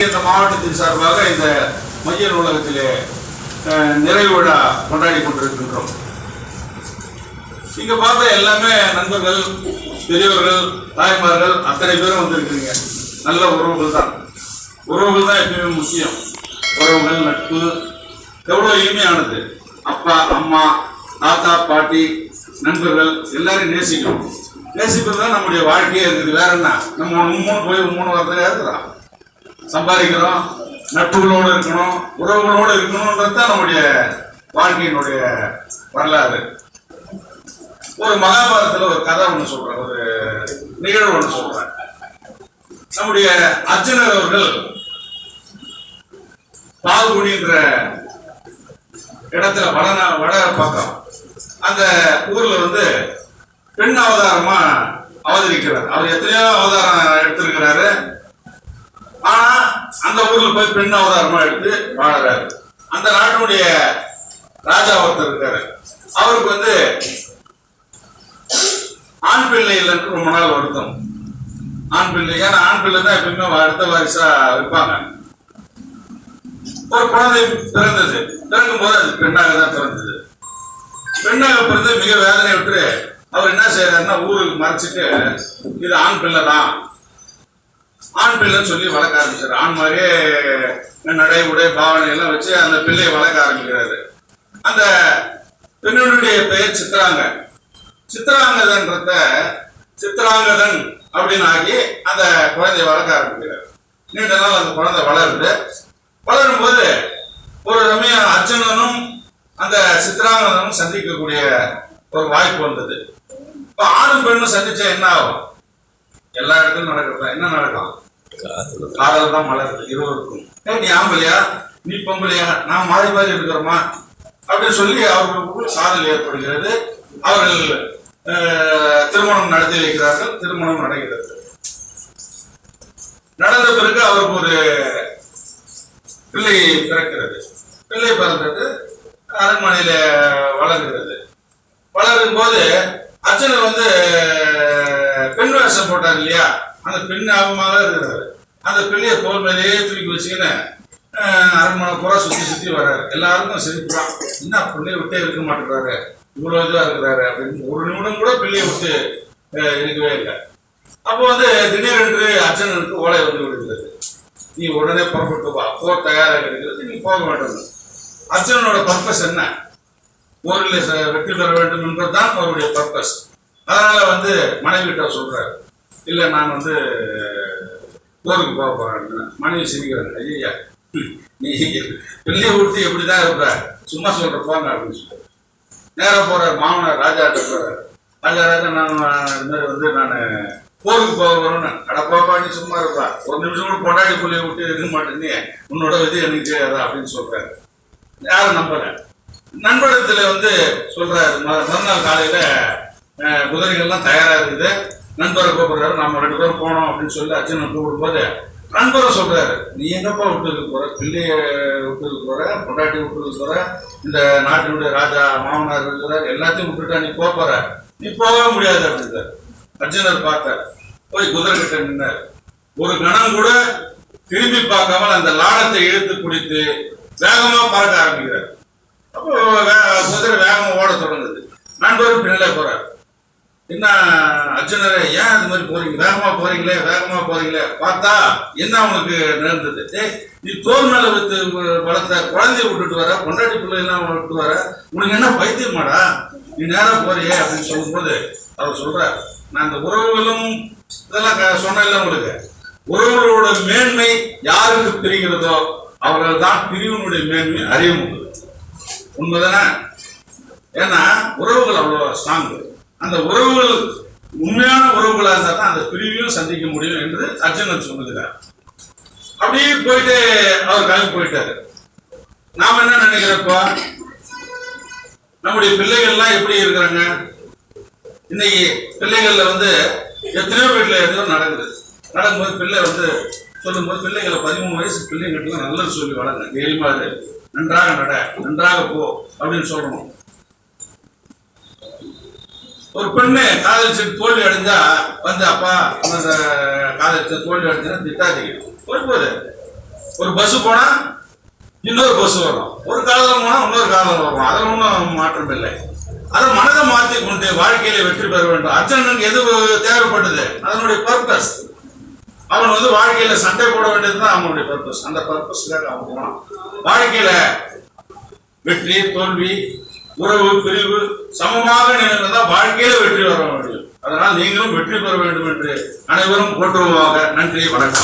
இந்த மாவட்டத்தின் சார்பாக இந்த மைய நூலகத்திலே நிறைவு விழா கொண்டாடி கொண்டிருக்கின்றோம். இங்க பார்த்த எல்லாமே நண்பர்கள், பெரியவர்கள், தாய்மார்கள் அத்தனை பேரும் வந்திருக்கிறீங்க. நல்ல உறவுகள் தான். உறவுகள் தான் எப்பயுமே முக்கியம். உறவுகள், நட்பு எவ்வளோ இனிமையானது. அப்பா, அம்மா, தாத்தா, பாட்டி, நண்பர்கள் எல்லாரையும் நேசிக்கணும். நேசிப்பது தான் நம்முடைய வாழ்க்கையே இருக்குது. வேற என்ன, நம்ம போய் 3 வாரத்தில் இருக்கிறோம், சம்பாதிக்கிறோம், நட்புகளோடு இருக்கணும், உறவுகளோடு இருக்கணும்ன்றது தான் நம்முடைய வாழ்க்கையினுடைய வரலாறு. ஒரு மகாபாரதத்தில் ஒரு கதை ஒன்று சொல்றேன், ஒரு நிகழ்வு ஒன்று சொல்றேன். நம்முடைய அர்ஜுனர் அவர்கள் பால்குடின்ற இடத்துல வட பக்கம் அந்த ஊர்ல பெண் அவதாரமா அவதரிக்கிறார். அவர் எத்தனையோ அவதாரம் எடுத்திருக்கிறாரு. ஆனா அந்த ஊர்ல போய் பெண் அவதாரமா எடுத்து வாழறாரு. அந்த நாட்டினுடைய ராஜா ஒருத்தர் இருக்காரு. அவருக்கு ஆண் பிள்ளை இல்லைன்னு ரொம்ப நாள் வருத்தம். ஆண் பிள்ளை, ஏன்னா ஆண் பிள்ளை தான் எப்பயுமே அடுத்த வாரிசா இருப்பாங்க. ஒரு குழந்தை பிறந்தது. பிறக்கும் போது அது பெண்ணாக தான் பிறந்தது. பெண்ணாக பிறந்து மிக வேதனை விட்டு அவர் என்ன செய்யறாருன்னா ஊருக்கு மறைச்சிட்டு இது ஆண் பிள்ளை தான், ஆண் பிள்ளைன்னு சொல்லி வளர்க்க ஆரம்பிச்சாரு. ஆண் மாதிரியே நடை, உடை, பாவனை எல்லாம் வச்சு அந்த பிள்ளையை வளர்க்க ஆரம்பிக்கிறாரு. அந்த பெண்ணுடைய பெயர் சித்ராங்க. சித்ராங்கதன்றத சித்ராங்கதன் அப்படின்னு ஆகி அந்த குழந்தைய வளர்க்க ஆரம்பிக்கிறார். நீண்ட நாள் அந்த குழந்தை வளருது. வளரும் போது ஒரு சமயம் அர்ஜுனனும் அந்த சித்ராங்கதனும் சந்திக்கக்கூடிய ஒரு வாய்ப்பு வந்தது. இப்ப ஆணும் பெண்ணும் சந்திச்சா என்ன ஆகும்? எல்லா இடத்துலும் நடக்கிறதா? என்ன நடக்கும்? காதல் தான் மலருது இருவருக்கும். நீ ஆம்பளையா, நீ பொம்பளையா, நான் மாறி மாறி இருக்கிறோமா அப்படின்னு சொல்லி அவர்களுக்குள் காதல் ஏற்படுகிறது. அவர்கள் திருமணம் நடத்தி வைக்கிறார்கள். திருமணம் நடக்கிறது. நடந்த பிறகு அவருக்கு ஒரு பிள்ளை பிறக்கிறது. பிள்ளை பிறந்தது அரண்மனையில வளர்கிறது. வளரும் போது அர்ஜுனர் பெண் வேஷம் போட்டார் இல்லையா, அந்த பெண் ஆபமாக இருக்கிறாரு. அந்த பிள்ளைய தோல் மேலேயே தூக்கி வச்சுக்கின்னு அரண்மனை பூரா சுத்தி வர்றாரு. எல்லாருக்கும் சிரிப்புறான், என்ன பிள்ளைய விட்டே இருக்க மாட்டேங்கிறாரு, இவ்வளவு இதுவா இருக்கிறாரு அப்படின்னு. ஒரு நிமிடம் கூட பிள்ளைய விட்டு இருக்கவே இல்லை. அப்போ திடீரென்று அர்ஜுனனுக்கு ஓலை விடுகிறது. நீ உடனே புறப்பட்டு வா, போர் தயாராக இருக்கிறது, நீ போக வேண்டும். அர்ஜுனனோட பர்பஸ் என்ன? போரில் வெற்றி பெற வேண்டும் என்பதுதான் அவருடைய பர்பஸ். அதனால மனைவிட்ட சொல்றாரு, இல்ல நான் போருக்கு போக போறேன்னு. மனைவி சிரிக்கிறாங்க, ஐயா நீ பிள்ளைய விட்டு எப்படிதான் இருப்ப, சும்மா சொல்ற போங்க அப்படின்னு சொல்றாரு. நேரம் போறாரு, மாமனார் ராஜாட்ட போறாரு. ராஜா நான் நான் போருக்கு போக போறேன்னு. அடப்பாப்பா நீ சும்மா இருப்பா, ஒரு நிமிஷம் கூட பொண்டாடி பிள்ளைய விட்டு இருக்க மாட்டேன்னு, உன்னோட இது எனக்கு தெரியாதா அப்படின்னு சொல்றாரு. யாரும் நம்பல. நண்பரிடத்துல சொல்றாரு, மறுநாள் காலையில குதிரைகள்லாம் தயாரா இருக்குது, நண்பரை கூப்பிடுறாரு, நம்ம 2 பேரும் போனோம் அப்படின்னு சொல்லி அர்ஜுனன் கூப்பிடும் போது நண்பரை சொல்றாரு, நீ எங்கப்பா விட்டு போற, பிள்ளைய விட்டு போற, பொண்டாட்டி விட்டு போற, இந்த நாட்டினுடைய ராஜா மாமனார் இருக்கிறார், எல்லாத்தையும் விட்டுட்டா நீ போற, நீ போகவே முடியாது அப்படின்றாரு. அர்ஜுனர் பார்த்தார், போய் குதிரை கிட்ட நின்னார். ஒரு கணம் கூட திரும்பி பார்க்காமல் அந்த லாடத்தை இழுத்து பிடித்து வேகமா பறக்க ஆரம்பிக்கிறார். அப்போ குதிரை வேகமா ஓட தொடங்குது. நண்பரும் பின்னாலே போறாரு. என்ன அர்ஜுனரே, ஏன் இது மாதிரி போறீங்க, வேகமா போறீங்களே, பார்த்தா என்ன உனக்கு நேர்ந்தது? நீ தோல் மேல வைத்து வளர்த்த குழந்தைய விட்டுட்டு வர, பொண்டாட்டி பிள்ளை எல்லாம் விட்டு வர, உனக்கு என்ன பைத்தியமாடா, நீ நேரம் போறியே அப்படின்னு சொல்லும் போது அவர் சொல்றாரு, நான் இந்த உறவுகளும் இதெல்லாம் சொன்னேன்ல உங்களுக்கு, உறவுகளோட மேன்மை யாருக்கு பிரிகிறதோ அவர்கள் தான் பிரிவினுடைய மேன்மை அறிய முடியும். உண்மைதானே? ஏன்னா உறவுகள் அவ்வளவு ஸ்ட்ராங். அந்த உறவுகள் உண்மையான உறவுகளா இருந்தா தான் அந்த பிரிவையும் சந்திக்க முடியும் என்று அர்ஜுனன் சொல்லுகிறார். அப்படியே போயிட்டு அவர் கிளம்பி போயிட்டாரு. நாம என்ன நினைக்கிறப்போ, நம்முடைய பிள்ளைகள்லாம் எப்படி இருக்கிறாங்க? இன்னைக்கு பிள்ளைகள்ல எத்தனையோ வீட்டுல எதோ நடக்குது. நடக்கும்போது பிள்ளை சொல்லும் போது பிள்ளைகளை 13 வயசு பிள்ளைங்கள்லாம் நல்லது சொல்லி வளங்க, தைரியமா இரு, நன்றாக நட, நன்றாக போ அப்படின்னு சொல்லணும். ஒரு பெண்ணு காதலிச்சு தோல்வி அடைஞ்சா அப்பா காதலிச்சு தோல்வி அடைஞ்சா திட்டாதீங்க, போது ஒரு பஸ் போனா இன்னொரு பஸ் வரும், ஒரு காதலம் போனா இன்னொரு காதலம் வரும். அதில் ஒன்றும் மாற்றம் இல்லை. அதை மனதை மாற்றி கொண்டு வாழ்க்கையில வெற்றி பெற வேண்டும். அர்ஜுனனுக்கு எது தேவைப்பட்டது? அதனுடைய பர்பஸ். அவன் வந்து வாழ்க்கையில சண்டை போட வேண்டியதுதான் அவனுடைய பர்பஸ். அந்த பர்பஸ்க்காக அவன் போனான். வாழ்க்கையில வெற்றி தோல்வி உறவு பிரிவு சமமாக நினைவுதான் வாழ்க்கையில வெற்றி வர முடியும். அதனால் நீங்களும் வெற்றி பெற வேண்டும் என்று அனைவரும் போற்றுவோமாக. நன்றி, வணக்கம்.